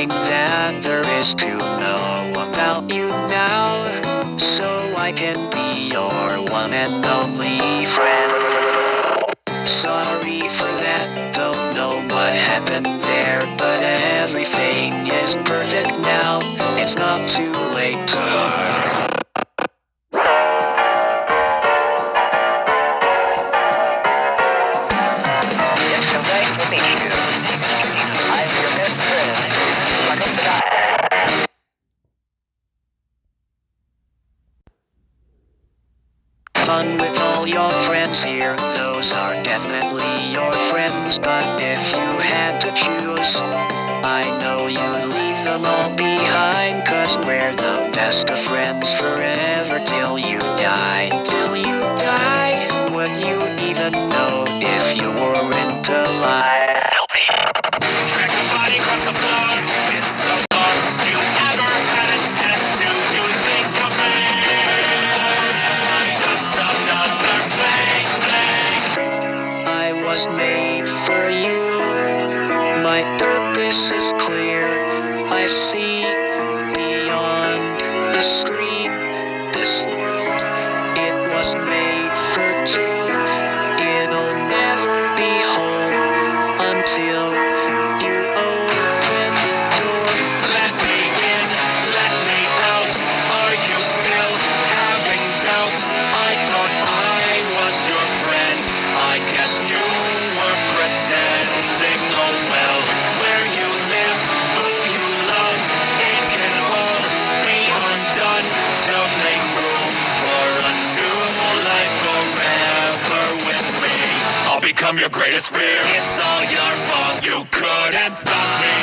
everything that there is to know about you now, so I can be your one and only friend. Sorry for that, don't know what happened there, but everything is perfect now. It's not too late to learn. It's so nice to meet you. I'm your best friend, Crocodile. Fun with all your friends here, those are definitely your friends, but if you had to choose, I know you'd leave them all behind, 'cause we're the best of friends forever till you die. Till you die, would you even know if you weren't alive? Track your body across the floor. It's so lost you ever had. And do you think of me? Just another thing. I was made for you. My purpose is clear. I see beyond the screen. This world, it was made for two. It'll never be whole until you open the door. Let me in, let me out. Are you still having doubts? I thought I was your friend. I guess you were pretending. Oh well, where you live, who you love, it can all be undone to make room for a new life forever with me. I'll become your greatest fear. It's all your fault. You couldn't stop me.